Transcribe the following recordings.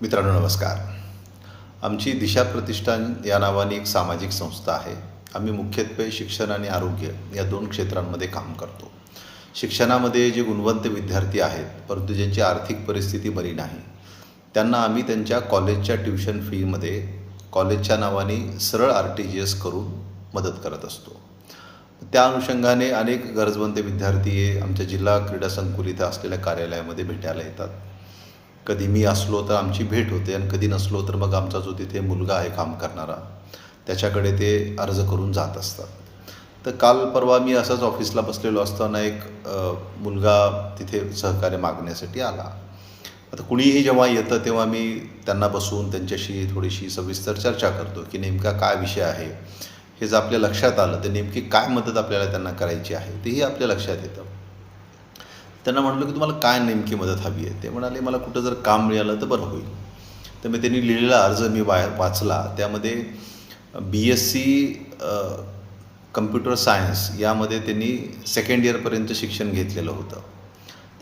मित्रांनो नमस्कार. आमची दिशा प्रतिष्ठान या नावाने एक सामाजिक संस्था आहे. आम्ही मुख्यत्वे शिक्षण आणि आरोग्य या दोन क्षेत्रांमध्ये काम करतो. शिक्षणामध्ये जे गुणवंत विद्यार्थी आहेत परंतु ज्यांची आर्थिक परिस्थिती बरी नाही, त्यांना आम्ही त्यांच्या कॉलेजच्या ट्युशन फीमध्ये कॉलेजच्या नावाने सरळ RTGS करून मदत करत असतो. त्या अनुषंगाने अनेक गरजवंत विद्यार्थी हे आमच्या जिल्हा क्रीडा संकुल इथं असलेल्या कार्यालयामध्ये भेटायला येतात. कधी मी असलो तर आमची भेट होते आणि कधी नसलो तर मग आमचा जो तिथे मुलगा आहे काम करणारा, त्याच्याकडे ते अर्ज करून जात असतात. तर काल परवा मी असंच ऑफिसला बसलेलो असताना एक मुलगा तिथे सहकार्य मागण्यासाठी आला. आता कुणीही जेव्हा येतं तेव्हा मी त्यांना बसवून त्यांच्याशी थोडीशी सविस्तर चर्चा करतो की नेमका काय विषय आहे. हे जर आपल्या लक्षात आलं तर नेमकी काय मदत आपल्याला त्यांना करायची आहे तेही आपल्या लक्षात येतं. त्यांना म्हटलं की तुम्हाला काय नेमकी मदत हवी आहे. ते म्हणाले मला कुठं जर काम मिळालं तर बरं होईल. तर मी त्यांनी लिहिलेला अर्ज मी वाचला. त्यामध्ये BSc कम्प्युटर सायन्स यामध्ये त्यांनी सेकंड इयरपर्यंत शिक्षण घेतलेलं होतं.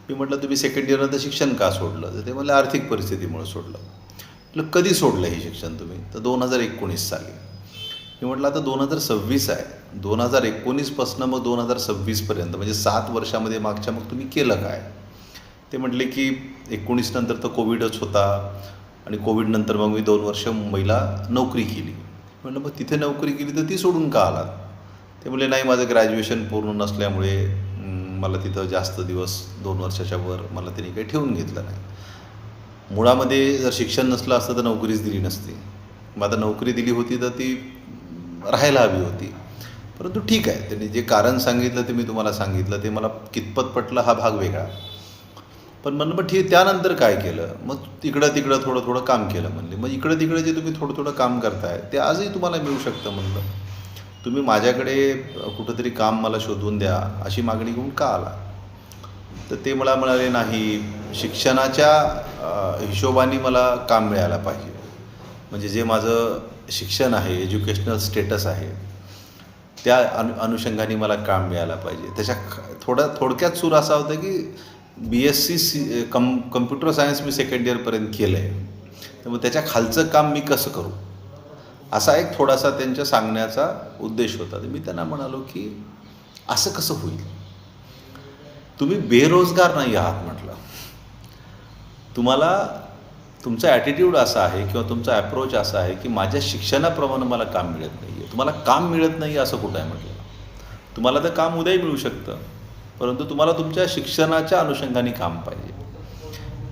मी म्हटलं तुम्ही सेकंड इयरनंतर शिक्षण का सोडलं. तर ते मला आर्थिक परिस्थितीमुळे सोडलं. म्हटलं कधी सोडलं हे शिक्षण तुम्ही. तर 2019 साली. मी म्हटलं आता 2026 आहे. 2019पासून मग 2026पर्यंत म्हणजे 7 वर्षामध्ये मागच्या मग तुम्ही केलं काय. ते म्हटले की 19 नंतर तर कोविडच होता आणि कोविडनंतर मग मी 2 वर्ष मुंबईला नोकरी केली. म्हटलं मग तिथे नोकरी केली तर ती सोडून का आलात. ते म्हटले नाही माझं ग्रॅज्युएशन पूर्ण नसल्यामुळे मला तिथं जास्त दिवस 2 वर्षाच्या वर मला त्यांनी काही ठेवून घेतलं नाही. मुळामध्ये जर शिक्षण नसलं असतं तर नोकरीच दिली नसती. मग आता नोकरी दिली होती तर ती राहायला हवी होती. परंतु ठीक आहे, त्यांनी जे कारण सांगितलं ते मी तुम्हाला सांगितलं. ते मला कितपत पटलं हा भाग वेगळा. पण म्हणलं मग ठीक, त्यानंतर काय केलं. मग तिकडं थोडं काम केलं म्हणले. मग इकडे जे तुम्ही थोडं काम करताय ते आजही तुम्हाला मिळू शकतं म्हणलं. तुम्ही माझ्याकडे कुठंतरी काम मला शोधून द्या अशी मागणी घेऊन का आला. तर ते मला म्हणाले नाही, शिक्षणाच्या हिशोबाने मला काम मिळायला पाहिजे. म्हणजे जे माझं शिक्षण आहे, एज्युकेशनल स्टेटस आहे, त्या अनुषंगाने मला काम मिळायला पाहिजे. त्याच्या थोडक्यात सूर असा होता की BSc कम्प्युटर सायन्स मी सेकंड इयरपर्यंत केलं आहे. तर मग त्याच्या खालचं काम मी कसं करू, असा एक थोडासा त्यांच्या सांगण्याचा उद्देश होता. तर मी त्यांना म्हणालो की असं कसं होईल. तुम्ही बेरोजगार नाही आहात म्हटलं. तुम्हाला तुमचा ॲटिट्यूड असा आहे किंवा तुमचा ॲप्रोच असा आहे की माझ्या शिक्षणाप्रमाणे मला काम मिळत नाही आहे. तुम्हाला काम मिळत नाही असं कुठं आहे म्हटलं. तुम्हाला तर काम उद्याही मिळू शकतं, परंतु तुम्हाला तुमच्या शिक्षणाच्या अनुषंगाने काम पाहिजे.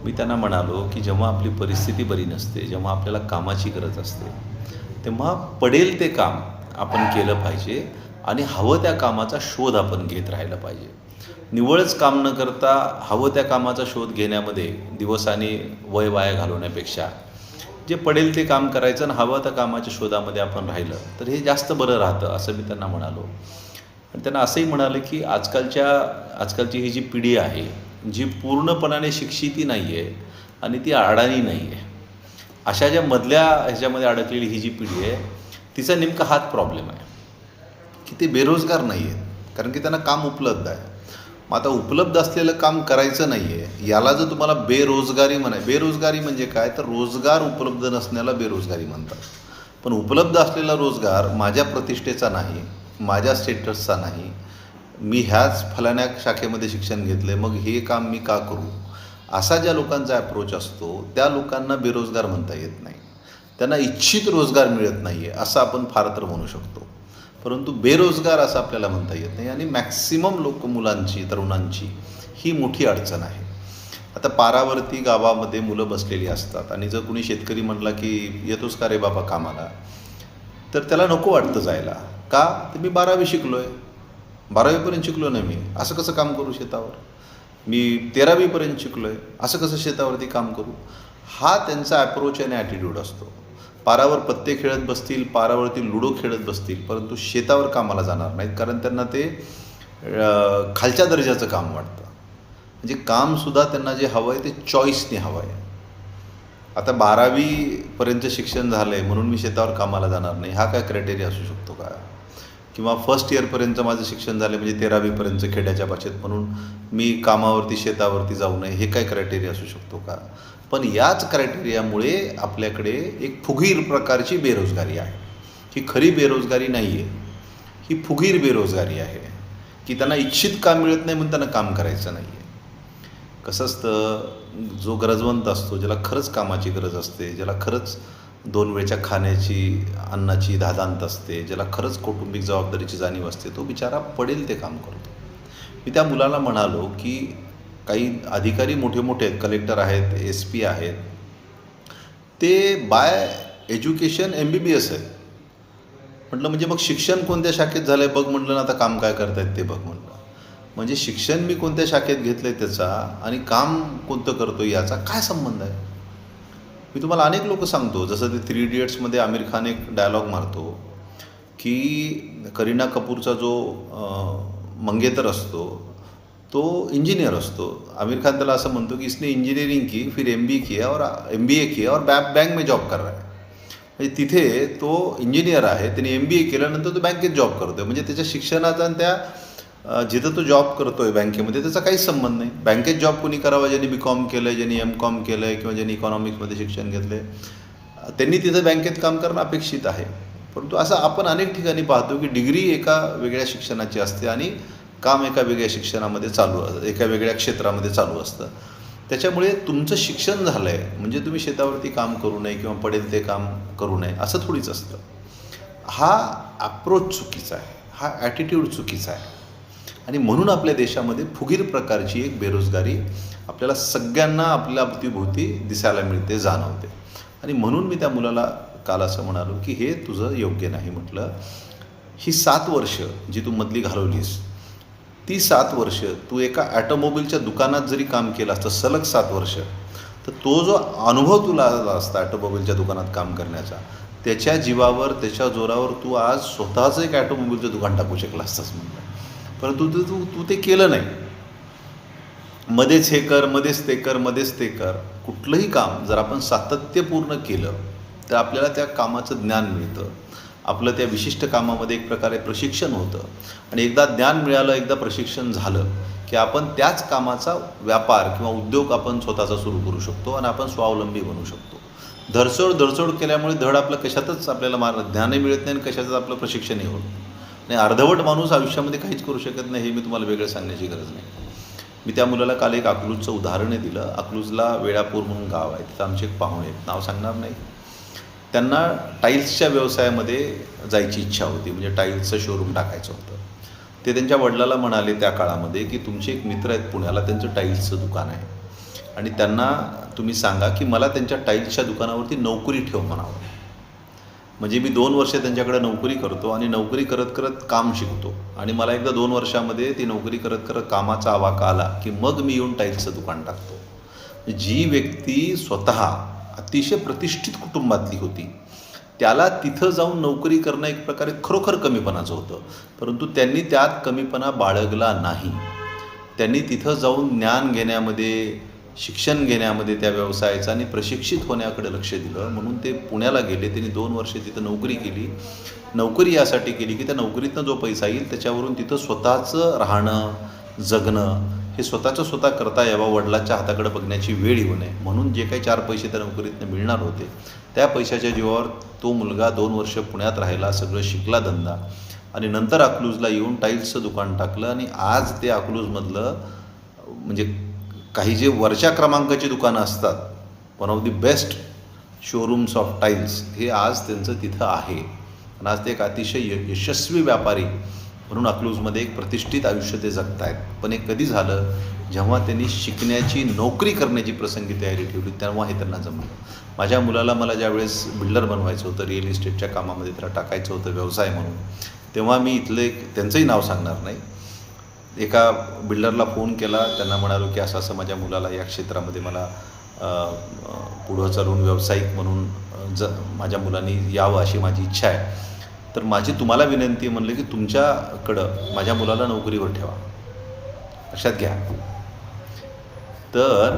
मी त्यांना म्हणालो की जेव्हा आपली परिस्थिती बरी नसते, जेव्हा आपल्याला कामाची गरज असते, तेव्हा पडेल ते काम आपण केलं पाहिजे आणि हवं त्या कामाचा शोध आपण घेत राहिलं पाहिजे. निव्वळच काम न करता हवं त्या कामाचा शोध घेण्यामध्ये दिवसांनी वय वाया घालवण्यापेक्षा जे पडेल ते काम करायचं आणि हवं त्या कामाच्या शोधामध्ये आपण राहिलं तर हे जास्त बरं राहतं असं मी त्यांना म्हणालो. आणि त्यांना असंही म्हणाले की आजकालची ही जी पिढी आहे जी पूर्णपणाने शिक्षिती नाही आहे आणि ती अडाणी नाही आहे, अशा ज्या मधल्या ह्याच्यामध्ये अडकलेली ही जी पिढी आहे तिचा नेमका हाच प्रॉब्लेम आहे की ते बेरोजगार नाही आहेत. कारण की त्यांना काम उपलब्ध आहे. मग आता उपलब्ध असलेलं काम करायचं नाही आहे, याला जर तुम्हाला बेरोजगारी बेरोजगारी म्हणजे काय, तर रोजगार उपलब्ध नसण्याला बेरोजगारी म्हणतात. पण उपलब्ध असलेला रोजगार माझ्या प्रतिष्ठेचा नाही, माझ्या स्टेटसचा नाही, मी ह्याच फलाण्या शाखेमध्ये शिक्षण घेतलं आहे मग हे काम मी का करू, असा ज्या लोकांचा ॲप्रोच असतो त्या लोकांना बेरोजगार म्हणता येत नाही. त्यांना इच्छित रोजगार मिळत नाही आहे असं आपण फार तर म्हणू शकतो, परंतु बेरोजगार असं आपल्याला म्हणता येत नाही. आणि मॅक्सिमम मुलांची तरुणांची ही मोठी अडचण आहे. आता पारावरती गावामध्ये मुलं बसलेली असतात आणि जर कुणी शेतकरी म्हटला की येतोस का रे बाबा कामाला, तर त्याला नको वाटतं जायला. का, तर मी 12वी शिकलो आहे, 12वीपर्यंत शिकलो नाही मी, असं कसं काम करू शेतावर. मी 13वीपर्यंत शिकलो आहे, असं कसं शेतावरती काम करू. हा त्यांचा ॲप्रोच आणि ॲटिट्यूड असतो. पारावर पत्ते खेळत बसतील, पारावरती लुडो खेळत बसतील, परंतु शेतावर कामाला जाणार नाहीत. कारण त्यांना ते खालच्या दर्जाचं काम वाटतं. म्हणजे कामसुद्धा त्यांना जे हवं आहे ते चॉईसने हवं आहे. आता 12वीपर्यंत शिक्षण झालं आहे म्हणून मी शेतावर कामाला जाणार नाही, हा काय क्रायटेरिया असू शकतो का. किंवा फर्स्ट इयरपर्यंत माझं शिक्षण झालं म्हणजे 13वीपर्यंत खेड्याच्या भाषेत, म्हणून मी कामावरती शेतावरती जाऊ नये, हे काय क्रायटेरिया असू शकतो का? पण याच क्रायटेरियामुळे आपल्याकडे एक फुगीर प्रकारची बेरोजगारी आहे. ही खरी बेरोजगारी नाही आहे, ही फुगीर बेरोजगारी आहे की त्यांना इच्छित काम मिळत नाही म्हणून त्यांना काम करायचं नाही आहे. कसं असतं, जो गरजवंत असतो, ज्याला खरंच कामाची गरज असते, ज्याला खरंच 2 वेळच्या खाण्याची अन्नाची धादांत असते, ज्याला खरंच कौटुंबिक जबाबदारीची जाणीव असते, तो बिचारा पडेल ते काम करतो. मी त्या मुलाला म्हणालो की काही अधिकारी मोठे मोठे आहेत, कलेक्टर आहेत, SP आहेत, ते बाय एज्युकेशन MBBS आहेत. म्हटलं म्हणजे मग शिक्षण कोणत्या शाखेत झालं आहे बघ म्हटलं ना, आता काम काय करतायत ते बघ म्हटलं. म्हणजे शिक्षण मी कोणत्या शाखेत घेतलं आहे त्याचा आणि काम कोणतं करतो याचा काय संबंध आहे? मी तुम्हाला अनेक लोक सांगतो, जसं ते 3 इडियट्समध्ये आमिर खान एक डायलॉग मारतो की करीना कपूरचा जो मंगेतर असतो तो इंजिनियर असतो. आमिर खान त्याला असं म्हणतो की इसने इंजिनियरिंग की, फिर MBA किया और MBA किया और बैंक में जॉब कर रहा है. म्हणजे तिथे तो इंजिनियर आहे, त्याने MBA केल्यानंतर तो बँकेत जॉब करतो. म्हणजे त्याच्या शिक्षणाचा आणि त्या जिथं तो जॉब करतो आहे बँकेमध्ये त्याचा काहीच संबंध नाही. बँकेत जॉब कोणी करावा, ज्यांनी BCom केलं आहे, ज्यांनी MCom केलं आहे किंवा ज्यांनी इकॉनॉमिक्समध्ये शिक्षण घेतलं आहे, त्यांनी तिथं बँकेत काम करणं अपेक्षित आहे. परंतु असं आपण अनेक ठिकाणी पाहतो की डिग्री एका वेगळ्या शिक्षणाची असते आणि काम एका वेगळ्या शिक्षणामध्ये एका वेगळ्या क्षेत्रामध्ये चालू असतं. त्याच्यामुळे तुमचं शिक्षण झालं आहे म्हणजे तुम्ही शेतावरती काम करू नये किंवा पडेल ते काम करू नये असं थोडीच असतं. हा अप्रोच चुकीचा आहे, हा ॲटिट्यूड चुकीचा आहे आणि म्हणून आपल्या देशामध्ये फुगीर प्रकारची एक बेरोजगारी आपल्याला सगळ्यांना आपल्या अवतीभोवती दिसायला मिळते, जाणवते. आणि म्हणून मी त्या मुलाला काल असं म्हणालो की हे तुझं योग्य नाही. म्हटलं ही 7 वर्ष जी तू मधली घालवलीस, ती 7 वर्ष तू एका ॲटोमोबाईलच्या दुकानात जरी काम केलं असतं सलग 7 वर्ष, तर तो जो अनुभव तुला आला असता ॲटोमोबाईलच्या दुकानात काम करण्याचा, त्याच्या जीवावर त्याच्या जोरावर तू आज स्वतःचं एक ॲटोमोबाईलचं दुकान टाकू शकला असतास म्हटलं. परंतु तू ते केलं नाही. मध्येच हे कर, मध्येच ते कर, मध्येच ते कर. कुठलंही काम जर आपण सातत्यपूर्ण केलं तर आपल्याला त्या कामाचं ज्ञान मिळतं. आपलं त्या विशिष्ट कामामध्ये एक प्रकारे प्रशिक्षण होतं आणि एकदा ज्ञान मिळालं, एकदा प्रशिक्षण झालं की आपण त्याच कामाचा व्यापार किंवा उद्योग आपण स्वतःचा सुरू करू शकतो आणि आपण स्वावलंबी बनू शकतो. धडसोड केल्यामुळे धड आपलं कशातच आपल्याला ज्ञानही मिळत नाही आणि कशातच आपलं प्रशिक्षणही होत नाही. अर्धवट माणूस आयुष्यामध्ये काहीच करू शकत नाही, हे मी तुम्हाला वेगळं सांगण्याची गरज नाही. मी त्या मुलाला काल एक अकलूजचं उदाहरणही दिलं. अकलूजला वेळापूर म्हणून गाव आहे, तिथं आमचे एक पाहुणे आहेत, नाव सांगणार नाही. त्यांना टाईल्सच्या व्यवसायामध्ये जायची इच्छा होती, म्हणजे टाईल्सचं शोरूम टाकायचं होतं. ते त्यांच्या वडिलाला म्हणाले त्या काळामध्ये की तुमचे एक मित्र आहेत पुण्याला, त्यांचं टाईल्सचं दुकान आहे आणि त्यांना तुम्ही सांगा की मला त्यांच्या टाईल्सच्या दुकानावरती नोकरी ठेव म्हणावं. म्हणजे मी 2 वर्ष त्यांच्याकडे नोकरी करतो आणि नोकरी करत करत काम शिकतो आणि मला एकदा 2 वर्षामध्ये ती नोकरी करत करत कामाचा आवाका आला की मग मी येऊन टाईल्सचं दुकान टाकतो. जी व्यक्ती स्वतः अतिशय प्रतिष्ठित कुटुंबातली होती, त्याला तिथं जाऊन नोकरी करणं एक प्रकारे खरोखर कमीपणाचं होतं. परंतु त्यांनी त्यात कमीपणा बाळगला नाही. त्यांनी तिथं जाऊन ज्ञान घेण्यामध्ये, शिक्षण घेण्यामध्ये त्या व्यवसायाचं आणि प्रशिक्षित होण्याकडे लक्ष दिलं. म्हणून ते पुण्याला गेले. त्यांनी 2 वर्षे तिथं नोकरी केली. नोकरी यासाठी केली की त्या नोकरीतनं जो पैसा येईल त्याच्यावरून तिथं स्वतःचं राहणं, जगणं हे स्वतः करता यावं, वडिलांच्या हाताकडे बघण्याची वेळ येऊ नये. म्हणून जे काही 4 पैसे त्या नोकरीतनं मिळणार होते त्या पैशाच्या जीवावर तो मुलगा 2 वर्ष पुण्यात राहिला, सगळं शिकला धंदा आणि नंतर अकलूजला येऊन टाईल्सचं दुकान टाकलं. आणि आज ते अकलूजमधलं म्हणजे काही जे वरच्या क्रमांकाची दुकानं असतात, one of the best showrooms of tiles, हे आज त्यांचं तिथं आहे. आणि आज ते एक अतिशय यशस्वी व्यापारी म्हणून अकलूजमध्ये एक प्रतिष्ठित आयुष्य ते जगत आहेत. पण हे कधी झालं, जेव्हा त्यांनी शिकण्याची, नोकरी करण्याची प्रसंगी तयारी ठेवली, तेव्हा हे त्यांना जमलं. माझ्या मुलाला मला ज्यावेळेस बिल्डर बनवायचं होतं, रिअल इस्टेटच्या कामामध्ये त्याला टाकायचं होतं व्यवसाय म्हणून, तेव्हा मी इथले त्यांचंही नाव सांगणार नाही, एका बिल्डरला फोन केला. त्यांना म्हणालो की असं माझ्या मुलाला या क्षेत्रामध्ये मला पुढं चालून व्यावसायिक म्हणून माझ्या मुलांनी यावं अशी माझी इच्छा आहे. तर माझी तुम्हाला विनंती आहे म्हणलं की तुमच्याकडं माझ्या मुलाला नोकरीवर ठेवा, लक्षात घ्या. तर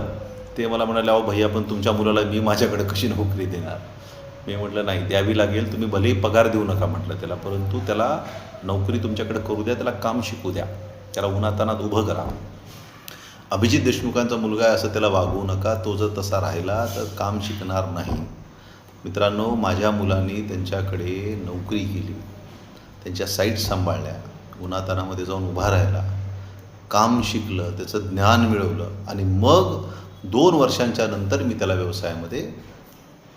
ते मला म्हणाले, अहो भैया पण तुमच्या मुलाला मी माझ्याकडे कशी नोकरी देणार. मी म्हटलं नाही, द्यावी लागेल. तुम्ही भलेही पगार देऊ नका म्हटलं त्याला, परंतु त्याला नोकरी तुमच्याकडे करू द्या, त्याला काम शिकू द्या, त्याला उन्हातानात उभं करा. अभिजित देशमुखांचा मुलगा आहे असं त्याला वागवू नका. तो जर तसा राहिला तर काम शिकणार नाही. मित्रांनो, माझ्या मुलांनी त्यांच्याकडे नोकरी केली, त्यांच्या साईट सांभाळल्या, उन्हातानामध्ये जाऊन उभा राहिला, काम शिकलं, त्याचं ज्ञान मिळवलं आणि मग 2 वर्षांच्या नंतर मी त्याला व्यवसायामध्ये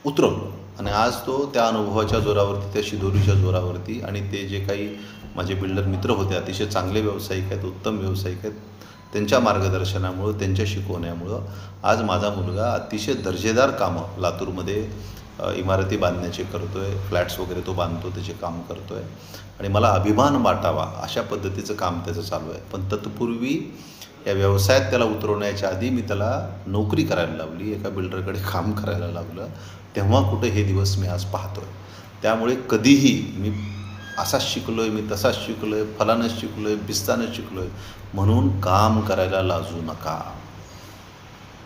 उतरवलं. आणि आज तो त्या अनुभवाच्या जोरावरती, त्या शिदोरीच्या जोरावरती, आणि ते जे काही माझे बिल्डर मित्र होते अतिशय चांगले व्यावसायिक आहेत, उत्तम व्यावसायिक आहेत, त्यांच्या मार्गदर्शनामुळं, त्यांच्या शिकवण्यामुळं आज माझा मुलगा अतिशय दर्जेदार कामं लातूरमध्ये इमारती बांधण्याचे करतो आहे, फ्लॅट्स वगैरे तो बांधतो, त्याचे काम करतो आहे आणि मला अभिमान वाटावा अशा पद्धतीचं काम त्याचं चालू आहे. पण तत्पूर्वी या व्यवसायात त्याला उतरवण्याच्या आधी मी त्याला नोकरी करायला लावली, एका बिल्डरकडे काम करायला लावलं. तेव्हा कुठे हे दिवस मी आज पाहतो आहे. त्यामुळे कधीही मी असाच शिकलो आहे, मी तसाच शिकलो आहे, फलानंच शिकलो आहे, बिस्तानच शिकलो आहे म्हणून काम करायला लाजू नका.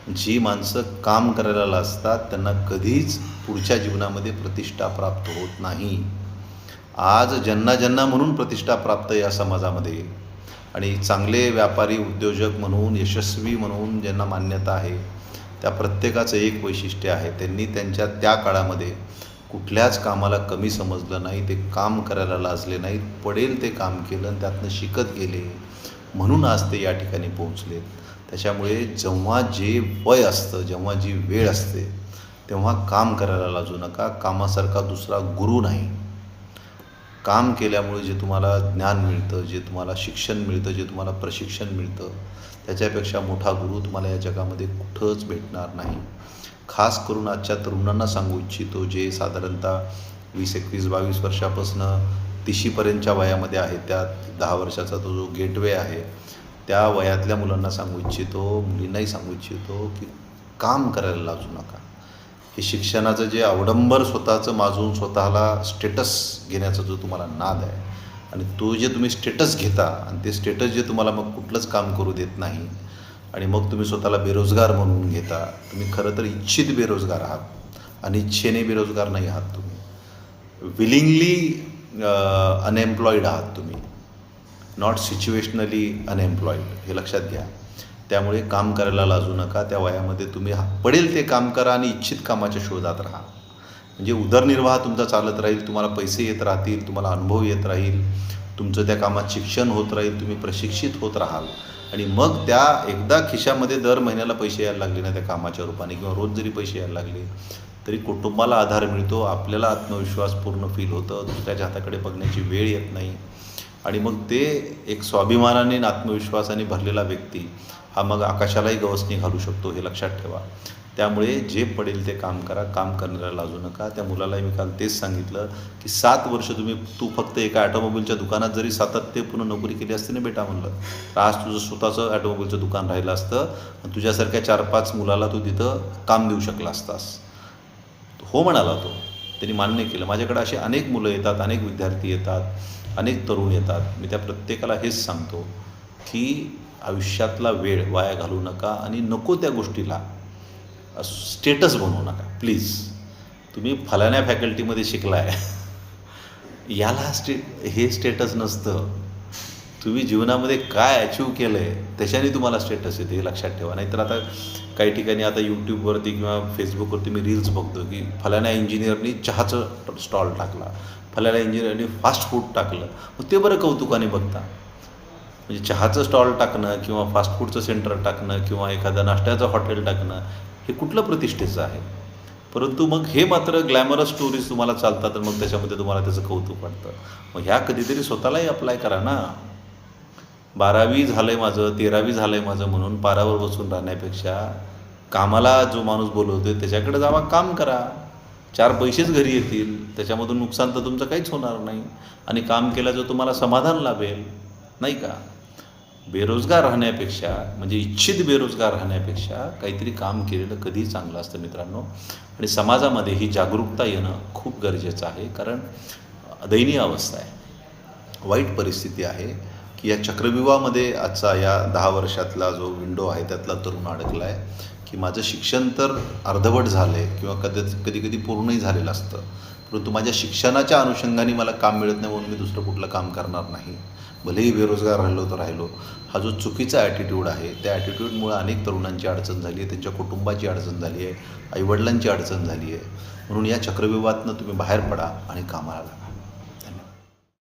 जी माणसं काम करायला लाजतात त्यांना कधीच पुढच्या जीवनामध्ये प्रतिष्ठा प्राप्त होत नाही. आज ज्यांना ज्यांना म्हणून प्रतिष्ठा प्राप्त या समाजामध्ये आणि चांगले व्यापारी, उद्योजक म्हणून, यशस्वी म्हणून ज्यांना मान्यता आहे, त्या प्रत्येकाचं एक वैशिष्ट्य आहे, त्यांनी त्यांच्या त्या काळामध्ये कुठल्याच कामाला कमी समजलं नाही, ते काम करायला लाजले नाहीत, पडेल ते काम केलं आणि त्यातनं शिकत गेले, म्हणून आज ते या ठिकाणी पोहोचलेत. त्याच्यामुळे जेव्हा जे वय असतं, जेव्हा जी वेळ असते, तेव्हा काम करायला लाजू नका. कामासारखा दुसरा गुरु नाही. काम केल्यामुळे जे तुम्हाला ज्ञान मिळतं, जे तुम्हाला शिक्षण मिळतं, जे तुम्हाला प्रशिक्षण मिळतं, त्याच्यापेक्षा मोठा गुरु तुम्हाला या जगामध्ये कुठंच भेटणार नाही. खास करून आजच्या तरुणांना सांगू इच्छितो, जे साधारणतः 20, 21, 22 वर्षापासून 30शीपर्यंतच्या वयामध्ये आहेत, त्यात 10 वर्षाचा तो जो गेटवे आहे, त्या वयातल्या मुलांना सांगू इच्छितो, मुलींनाही सांगू इच्छितो की काम करायला लाजू नका. हे शिक्षणाचं जे अवडंबर स्वतःचं माजून स्वतःला स्टेटस घेण्याचा जो तुम्हाला नाद आहे आणि तो जे तुम्ही स्टेटस घेता आणि ते स्टेटस जे तुम्हाला मग कुठलंच काम करू देत नाही आणि मग तुम्ही स्वतःला बेरोजगार म्हणून घेता, तुम्ही खरं तर इच्छित बेरोजगार आहात, अनिच्छेने बेरोजगार नाही आहात. तुम्ही विलिंगली अनएम्प्लॉईड आहात, तुम्ही नॉट सिच्युएशनली अनएम्प्लॉईड, हे लक्षात घ्या. त्यामुळे काम करायला लाजू नका. त्या वयामध्ये तुम्ही पडेल ते काम करा आणि इच्छित कामाच्या शोधात राहा. म्हणजे उदरनिर्वाह तुमचा चालत राहील, तुम्हाला पैसे येत राहतील, तुम्हाला अनुभव येत राहील, तुमचं त्या कामात शिक्षण होत राहील, तुम्ही प्रशिक्षित होत राहाल आणि मग त्या एकदा खिशामध्ये दर महिन्याला पैसे यायला लागले ना त्या कामाच्या रूपाने, किंवा रोज जरी पैसे यायला लागले तरी कुटुंबाला आधार मिळतो, आपल्याला आत्मविश्वास पूर्ण फील होतं, दुसऱ्याच्या हाताकडे बघण्याची वेळ येत नाही आणि मग ते एक स्वाभिमानाने आणि आत्मविश्वासाने भरलेला व्यक्ती हा मग आकाशालाही गवसणी घालू शकतो, हे लक्षात ठेवा. त्यामुळे जे पडेल ते काम करा, काम करण्याला लाजू नका. त्या मुलालाही मी काल तेच सांगितलं की 7 वर्ष तू फक्त एका ॲटोमोबाईलच्या दुकानात जरी सातत्यपूर्ण नोकरी केली असते ना बेटा, म्हणलं तर आज तुझं स्वतःचं ॲटोमोबाईलचं दुकान राहिलं असतं आणि तुझ्यासारख्या 4-5 मुलाला तू तिथं काम देऊ शकला असतास. हो म्हणाला तो, त्यांनी मान्य केलं. माझ्याकडे असे अनेक मुलं येतात, अनेक विद्यार्थी येतात, अनेक तरुण येतात. मी त्या प्रत्येकाला हेच सांगतो की आयुष्यातला वेळ वाया घालवू नका आणि नको त्या गोष्टीला स्टेटस बनवू नका प्लीज. तुम्ही फलाण्या फॅकल्टीमध्ये शिकलाय, याला हे स्टेटस नसतं. तुम्ही जीवनामध्ये काय अचीव केलं आहे त्याच्याने तुम्हाला स्टेटस येते, हे लक्षात ठेवा. नाहीतर आता काही ठिकाणी आता यूट्यूबवरती किंवा फेसबुकवरती मी रील्स बघतो की फलाण्या इंजिनियरनी चहाचं स्टॉल टाकला, फलाण्या इंजिनियरनी फास्ट फूड टाकलं. मग ते बरं कौतुकाने बघता. म्हणजे चहाचं स्टॉल टाकणं किंवा फास्ट फूडचं सेंटर टाकणं किंवा एखादं नाश्त्याचं हॉटेल टाकणं हे कुठलं प्रतिष्ठेचं आहे. परंतु मग हे मात्र ग्लॅमरस स्टोरीज तुम्हाला चालतात आणि मग त्याच्यामध्ये तुम्हाला त्याचं कौतुक वाटतं. मग ह्या कधीतरी स्वतःलाही अप्लाय करा ना. 12वी झालं आहे माझं, 13वी झालं आहे माझं म्हणून पारावर बसून राहण्यापेक्षा कामाला जो माणूस बोलवतो त्याच्याकडे जावा, काम करा, 4 पैसेच घरी येतील, त्याच्यामधून नुकसान तर तुमचं काहीच होणार नाही आणि काम केल्याचं तुम्हाला समाधान लाभेल, नाही का. बेरोजगार राहण्यापेक्षा, म्हणजे इच्छित बेरोजगार राहण्यापेक्षा काहीतरी काम केलेलं कधीही चांगलं असतं मित्रांनो. आणि समाजामध्ये ही जागरूकता येणं खूप गरजेचं आहे, कारण दयनीय अवस्था आहे, वाईट परिस्थिती आहे की या चक्रव्यूहामध्ये आजचा या 10 वर्षातला जो विंडो आहे त्यातला तरुण अडकला आहे की माझं शिक्षण तर अर्धवट झालं आहे किंवा कधी कधी पूर्णही झालेलं असतं, परंतु माझ्या शिक्षणाच्या अनुषंगाने मला काम मिळत नाही म्हणून मी दुसरं कुठलं काम करणार नाही, भलेही बेरोजगार राहिलो तर राहिलो. हा जो चुकीचा ॲटिट्यूड आहे, त्या ॲटिट्यूडमुळं अनेक तरुणांची अडचण झाली आहे, त्यांच्या कुटुंबाची अडचण झाली आहे, आईवडिलांची अडचण झाली आहे. म्हणून या चक्रव्यूहातनं तुम्ही बाहेर पडा आणि कामाला लागा. धन्यवाद.